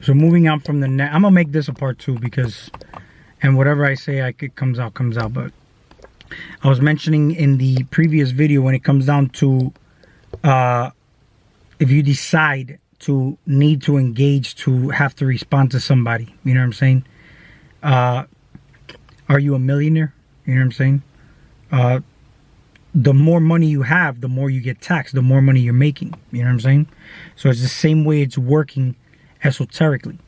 So moving on from the net, I'm gonna make this a part 2 because, and whatever I say, it comes out. But I was mentioning in the previous video when it comes down to, if you decide to need to engage, to have to respond to somebody, you know what I'm saying? Are you a millionaire? You know what I'm saying? The more money you have, the more you get taxed, the more money you're making. You know what I'm saying? So it's the same way it's working esoterically.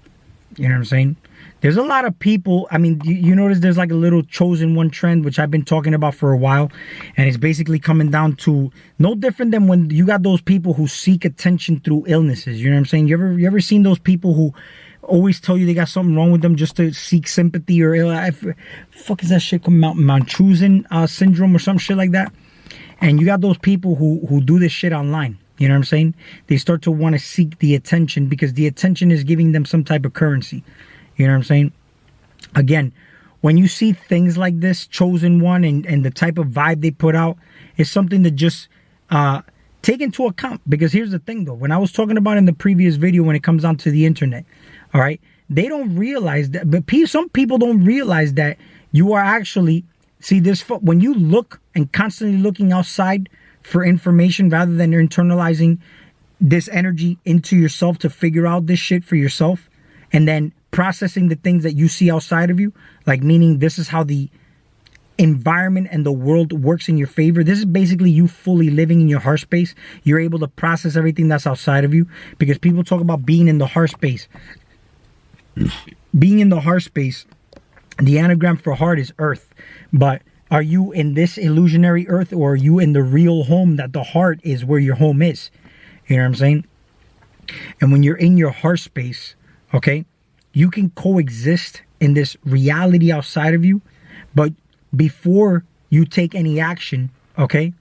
You know what I'm saying? There's a lot of people, I mean, you notice there's like a little chosen one trend, which I've been talking about for a while. And it's basically coming down to no different than when you got those people who seek attention through illnesses. You know what I'm saying? You ever seen those people who always tell you they got something wrong with them just to seek sympathy or fuck is that shit called Munchausen syndrome or some shit like that? And you got those people who do this shit online. You know what I'm saying? They start to want to seek the attention because the attention is giving them some type of currency. You know what I'm saying? Again, when you see things like this, chosen one, and the type of vibe they put out, is something to just take into account. Because here's the thing, though. When I was talking about in the previous video, when it comes down to the internet, all right, they don't realize that. But some people don't realize that you are actually, see, this when you look and constantly looking outside for information rather than internalizing this energy into yourself to figure out this shit for yourself, and then processing the things that you see outside of you, like meaning this is how the environment and the world works in your favor. This is basically you fully living in your heart space. You're able to process everything that's outside of you, because people talk about being in the heart space. Being in the heart space, the anagram for heart is earth. But are you in this illusionary earth, or are you in the real home that the heart is where your home is? You know what I'm saying? And when you're in your heart space, okay, you can coexist in this reality outside of you, but before you take any action, okay,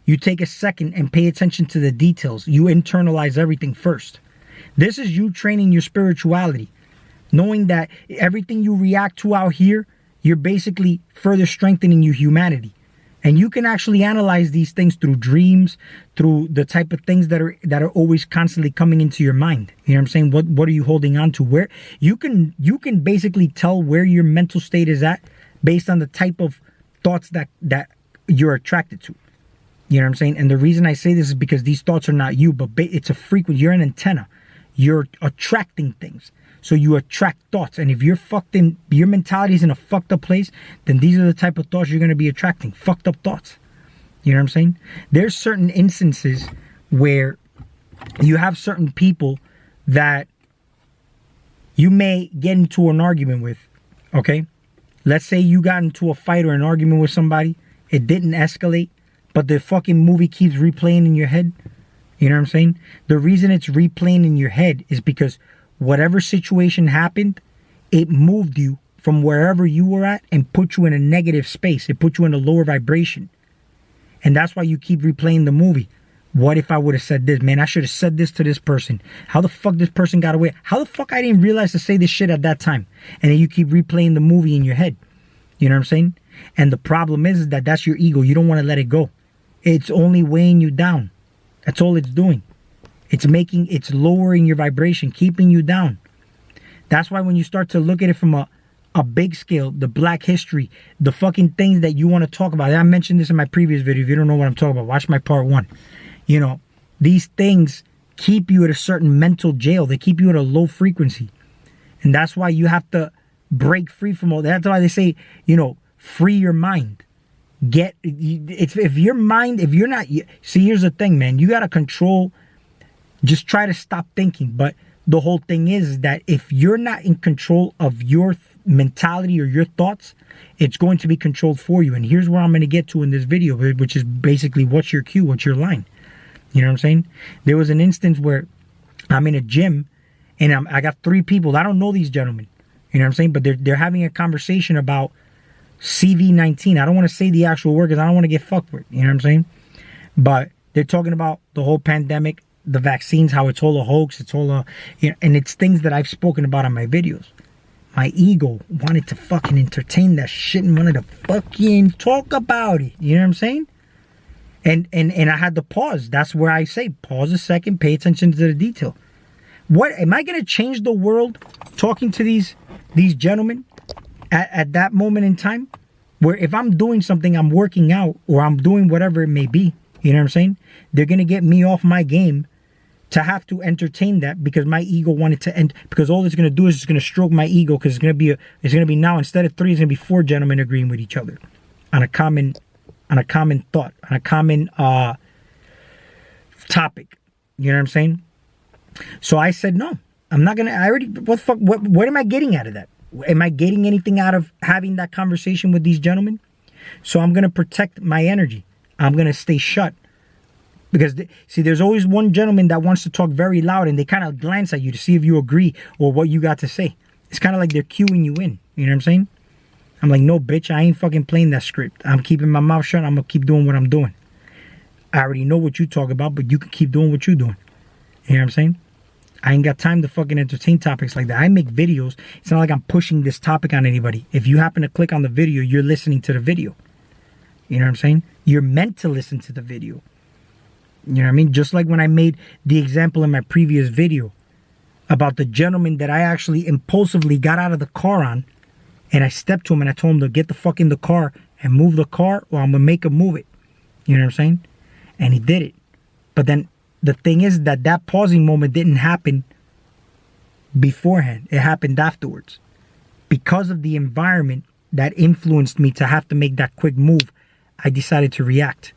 you take a second and pay attention to the details. You internalize everything first. This is you training your spirituality, knowing that everything you react to out here, you're basically further strengthening your humanity. And you can actually analyze these things through dreams, through the type of things that are always constantly coming into your mind. You know what I'm saying? What are you holding on to? Where you can basically tell where your mental state is at based on the type of thoughts that you're attracted to. You know what I'm saying? And the reason I say this is because these thoughts are not you, but it's a frequency. You're an antenna. You're attracting things. So you attract thoughts. And if you're fucked in, your mentality is in a fucked up place, then these are the type of thoughts you're going to be attracting. Fucked up thoughts. You know what I'm saying? There's certain instances where you have certain people that you may get into an argument with. Okay? Let's say you got into a fight or an argument with somebody. It didn't escalate, but the fucking movie keeps replaying in your head. You know what I'm saying? The reason it's replaying in your head is because whatever situation happened, it moved you from wherever you were at and put you in a negative space. It put you in a lower vibration. And that's why you keep replaying the movie. What if I would have said this? Man, I should have said this to this person. How the fuck this person got away? How the fuck I didn't realize to say this shit at that time? And then you keep replaying the movie in your head. You know what I'm saying? And the problem is that that's your ego. You don't want to let it go. It's only weighing you down. That's all it's doing. It's lowering your vibration, keeping you down. That's why when you start to look at it from a big scale, the black history, the fucking things that you want to talk about. I mentioned this in my previous video. If you don't know what I'm talking about, watch my part 1. You know, these things keep you at a certain mental jail. They keep you at a low frequency. And that's why you have to break free from all that. That's why they say, you know, free your mind. If your mind, if you're not, see, here's the thing, man. You got to control. Just try to stop thinking. But the whole thing is that if you're not in control of your mentality or your thoughts, it's going to be controlled for you. And here's where I'm going to get to in this video, which is basically what's your cue, what's your line. You know what I'm saying? There was an instance where I'm in a gym and I got 3 people. I don't know these gentlemen. You know what I'm saying? But they're having a conversation about CV-19. I don't want to say the actual word because I don't want to get fucked with. You know what I'm saying? But they're talking about the whole pandemic, the vaccines, how it's all a hoax, it's all and it's things that I've spoken about on my videos. My ego wanted to fucking entertain that shit and wanted to fucking talk about it. You know what I'm saying? And I had to pause. That's where I say, pause a second, pay attention to the detail. What am I going to change the world talking to these gentlemen at that moment in time? Where if I'm doing something, I'm working out or I'm doing whatever it may be, you know what I'm saying? They're going to get me off my game to have to entertain that because my ego wanted to end, because all it's going to do is it's going to stroke my ego, because it's going to be now, instead of 3, it's going to be 4 gentlemen agreeing with each other on a common thought, on a common topic. You know what I'm saying? So I said, no, I'm not going to, what am I getting out of that? Am I getting anything out of having that conversation with these gentlemen? So I'm going to protect my energy. I'm going to stay shut. Because, see, there's always one gentleman that wants to talk very loud, and they kind of glance at you to see if you agree or what you got to say. It's kind of like they're cueing you in. You know what I'm saying? I'm like, no, bitch, I ain't fucking playing that script. I'm keeping my mouth shut. I'm going to keep doing what I'm doing. I already know what you talk about, but you can keep doing what you're doing. You know what I'm saying? I ain't got time to fucking entertain topics like that. I make videos. It's not like I'm pushing this topic on anybody. If you happen to click on the video, you're listening to the video. You know what I'm saying? You're meant to listen to the video. You know what I mean? Just like when I made the example in my previous video about the gentleman that I actually impulsively got out of the car on, and I stepped to him and I told him to get the fuck in the car and move the car, or I'm going to make him move it. You know what I'm saying? And he did it. But then the thing is that pausing moment didn't happen beforehand. It happened afterwards. Because of the environment that influenced me to have to make that quick move, I decided to react.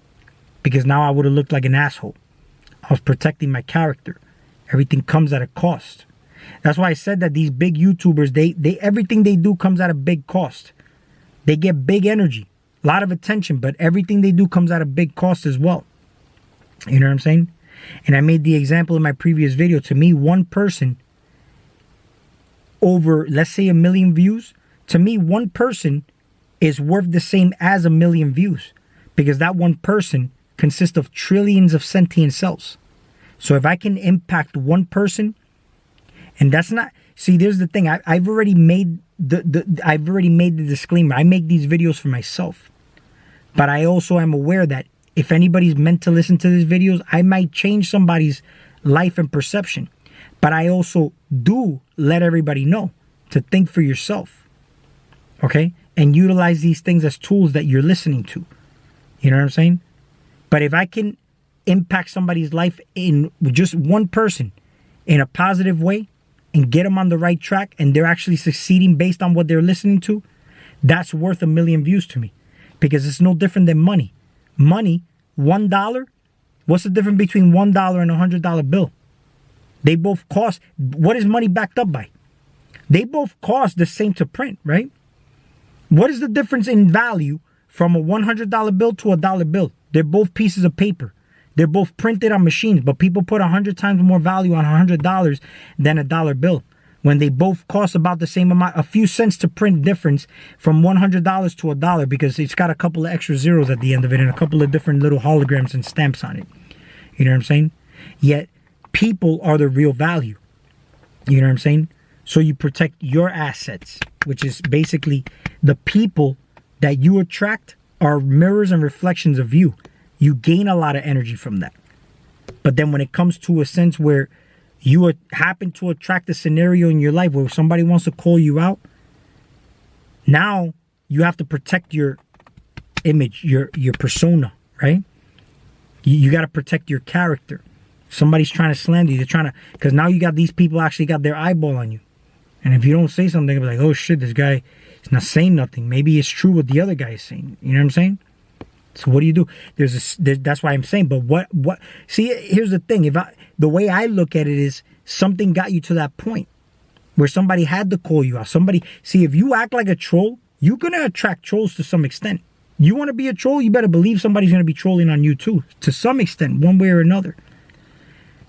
Because now I would have looked like an asshole. I was protecting my character. Everything comes at a cost. That's why I said that these big YouTubers, they everything they do comes at a big cost. They get big energy, a lot of attention, but everything they do comes at a big cost as well. You know what I'm saying? And I made the example in my previous video. To me, one person over, let's say, 1 million views, to me, one person is worth the same as 1 million views, because that one person consists of trillions of sentient cells. So if I can impact one person, and that's not, see, there's the thing. I've already made the disclaimer. I make these videos for myself, but I also am aware that if anybody's meant to listen to these videos, I might change somebody's life and perception. But I also do let everybody know to think for yourself, okay? And utilize these things as tools that you're listening to. You know what I'm saying? But if I can impact somebody's life in just one person in a positive way and get them on the right track, and they're actually succeeding based on what they're listening to, that's worth 1 million views to me. Because it's no different than money. Money, $1, what's the difference between $1 and a $100 bill? They both cost, what is money backed up by? They both cost the same to print, right? What is the difference in value from a $100 bill to a dollar bill? They're both pieces of paper. They're both printed on machines, but people put 100 times more value on $100 than a dollar bill, when they both cost about the same amount, a few cents to print difference from $100 to a dollar, because it's got a couple of extra zeros at the end of it and a couple of different little holograms and stamps on it. You know what I'm saying? Yet people are the real value. You know what I'm saying? So you protect your assets, which is basically the people that you attract are mirrors and reflections of you. You gain a lot of energy from that. But then when it comes to a sense where you happen to attract a scenario in your life where somebody wants to call you out, now you have to protect your image, your persona, right? You got to protect your character. Somebody's trying to slander you. They're trying to, because now you got these people actually got their eyeball on you. And if you don't say something, they'll be like, oh shit, this guy is not saying nothing. Maybe it's true what the other guy is saying. You know what I'm saying? So what do you do? That's why I'm saying, but what, see, here's the thing. The way I look at it is, something got you to that point where somebody had to call you out. See, if you act like a troll, you're going to attract trolls to some extent. You want to be a troll, you better believe somebody's going to be trolling on you too, to some extent, one way or another.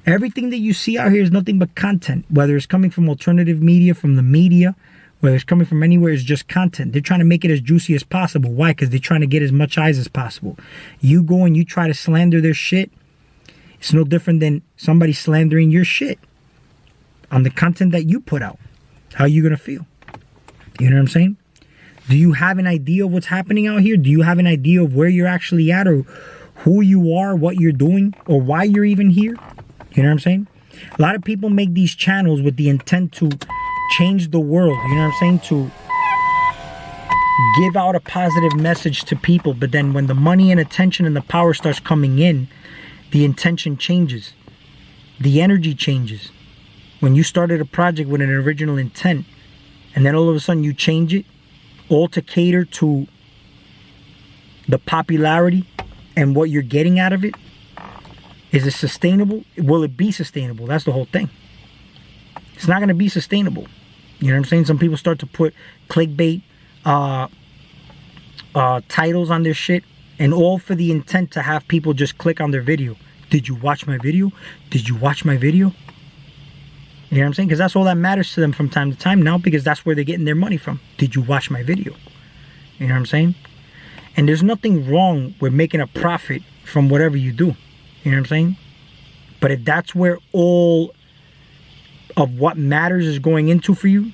Everything that you see out here is nothing but content, whether it's coming from alternative media, from the media, whether it's coming from anywhere, it's just content. They're trying to make it as juicy as possible. Why? Because they're trying to get as much eyes as possible. You go and you try to slander their shit, it's no different than somebody slandering your shit on the content that you put out. How are you going to feel? You know what I'm saying? Do you have an idea of what's happening out here? Do you have an idea of where you're actually at, or who you are, what you're doing, or why you're even here? You know what I'm saying? A lot of people make these channels with the intent to change the world, you know what I'm saying? To give out a positive message to people. But then when the money and attention and the power starts coming in, the intention changes. The energy changes. When you started a project with an original intent, and then all of a sudden you change it, all to cater to the popularity and what you're getting out of it, is it sustainable? Will it be sustainable? That's the whole thing. It's not going to be sustainable. You know what I'm saying? Some people start to put clickbait titles on their shit, and all for the intent to have people just click on their video. Did you watch my video? Did you watch my video? You know what I'm saying? Because that's all that matters to them from time to time now, because that's where they're getting their money from. Did you watch my video? You know what I'm saying? And there's nothing wrong with making a profit from whatever you do. You know what I'm saying? But if that's where all of what matters is going into for you,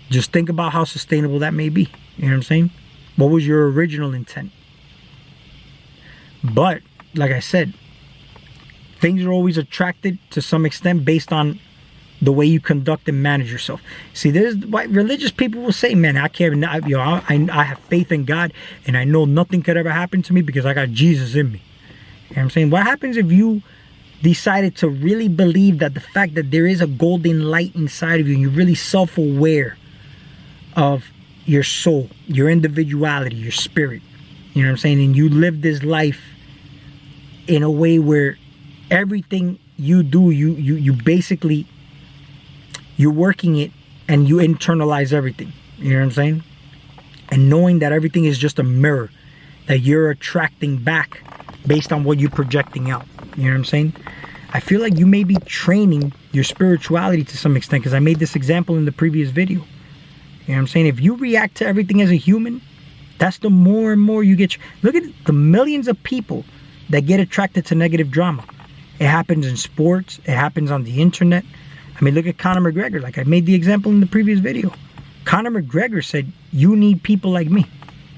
just think about how sustainable that may be. You know what I'm saying? What was your original intent? But, like I said, things are always attracted to some extent based on the way you conduct and manage yourself. See, there's what religious people will say, man, I can't, I have faith in God, and I know nothing could ever happen to me because I got Jesus in me. You know what I'm saying? What happens if you decided to really believe that the fact that there is a golden light inside of you, and you're really self-aware of your soul, your individuality, your spirit, you know what I'm saying? And you live this life in a way where everything you do, you basically, you're working it and you internalize everything. You know what I'm saying? And knowing that everything is just a mirror that you're attracting back based on what you're projecting out. You know what I'm saying? I feel like you may be training your spirituality to some extent, because I made this example in the previous video. You know what I'm saying? If you react to everything as a human, that's the more and more you get. Look at the millions of people that get attracted to negative drama. It happens in sports. It happens on the internet. I mean, look at Conor McGregor. Like I made the example in the previous video. Conor McGregor said, "You need people like me."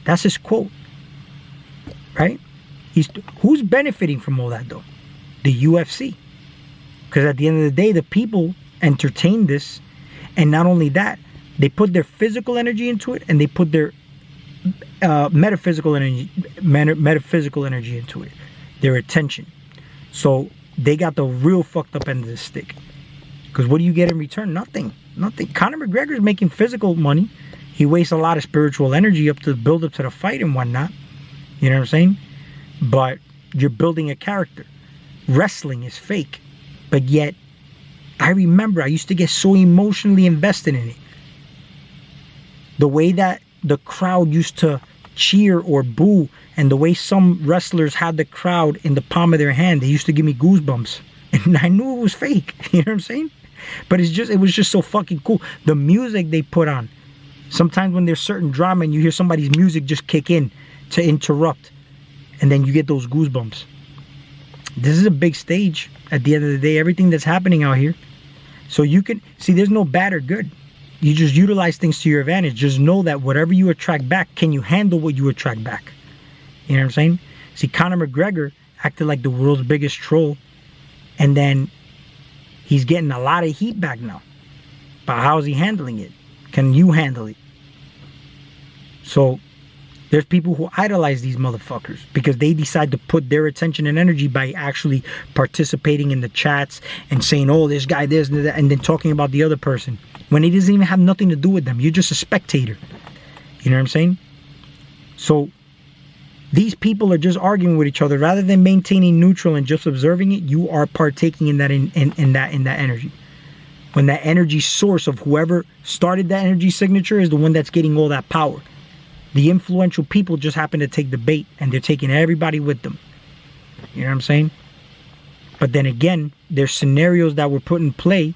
That's his quote. Right? Who's benefiting from all that though? The UFC. Because at the end of the day, the people entertain this. And not only that, they put their physical energy into it, and they put their metaphysical energy into it. Their attention. So they got the real fucked up end of the stick. Because what do you get in return? Nothing. Nothing. Conor McGregor is making physical money. He wastes a lot of spiritual energy up to the build up to the fight and whatnot. You know what I'm saying? But you're building a character. Wrestling is fake. But yet, I remember I used to get so emotionally invested in it. The way that the crowd used to cheer or boo, and the way some wrestlers had the crowd in the palm of their hand, they used to give me goosebumps. And I knew it was fake. You know what I'm saying? But it was just so fucking cool. The music they put on. Sometimes when there's certain drama and you hear somebody's music just kick in to interrupt, and then you get those goosebumps. This is a big stage at the end of the day. Everything that's happening out here. So you can see there's no bad or good. You just utilize things to your advantage. Just know that whatever you attract back, can you handle what you attract back? You know what I'm saying? See, Conor McGregor acted like the world's biggest troll, and then he's getting a lot of heat back now. But how's he handling it? Can you handle it? So there's people who idolize these motherfuckers because they decide to put their attention and energy by actually participating in the chats and saying, oh, this guy, this, and that, and then talking about the other person when it doesn't even have nothing to do with them. You're just a spectator. You know what I'm saying? So these people are just arguing with each other rather than maintaining neutral and just observing it. You are partaking in that in that energy. When that energy source of whoever started that energy signature is the one that's getting all that power. The influential people just happen to take the bait, and they're taking everybody with them. You know what I'm saying? But then again, there's scenarios that were put in play.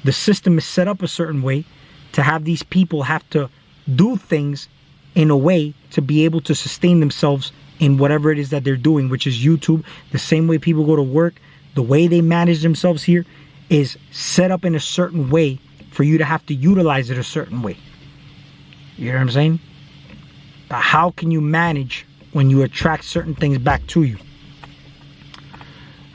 The system is set up a certain way to have these people have to do things in a way to be able to sustain themselves in whatever it is that they're doing, which is YouTube. The same way people go to work, the way they manage themselves here is set up in a certain way for you to have to utilize it a certain way. You know what I'm saying? But how can you manage when you attract certain things back to you?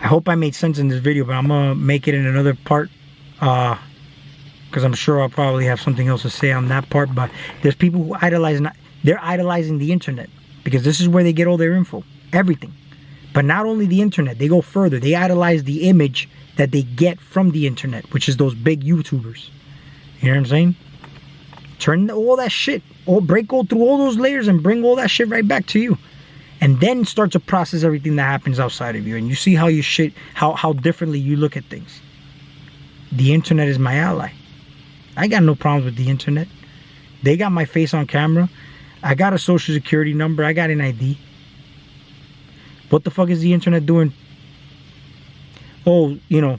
I hope I made sense in this video, but I'm gonna make it in another part, because I'm sure I'll probably have something else to say on that part. But there's people who idolize, they're idolizing the internet, because this is where they get all their info, everything. But not only the internet, they go further. They idolize the image that they get from the internet, which is those big YouTubers. You know what I'm saying? Turn all that shit, go through all those layers and bring all that shit right back to you. And then start to process everything that happens outside of you. And you see how how differently you look at things. The internet is my ally. I got no problems with the internet. They got my face on camera. I got a social security number. I got an ID. What the fuck is the internet doing? Oh, you know,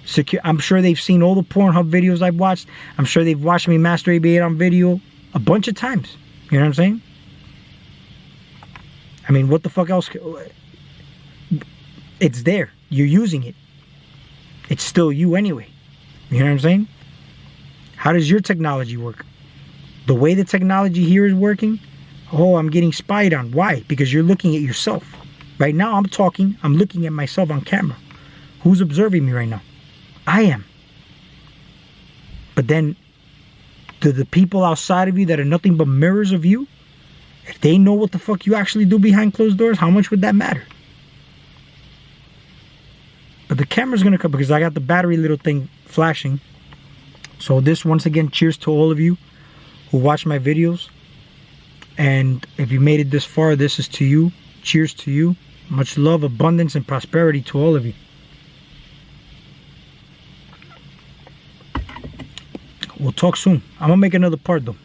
secure. I'm sure they've seen all the Pornhub videos I've watched. I'm sure they've watched me masturbate on video a bunch of times. You know what I'm saying? I mean, what the fuck else? It's there. You're using it. It's still you anyway. You know what I'm saying? How does your technology work? The way the technology here is working? Oh, I'm getting spied on. Why? Because you're looking at yourself. Right now, I'm talking. I'm looking at myself on camera. Who's observing me right now? I am. But then, do the people outside of you that are nothing but mirrors of you, if they know what the fuck you actually do behind closed doors, how much would that matter? But the camera's gonna come because I got the battery little thing flashing. So this, once again, cheers to all of you who watch my videos. And if you made it this far, this is to you. Cheers to you. Much love, abundance, and prosperity to all of you. We'll talk soon. I'm gonna make another part though.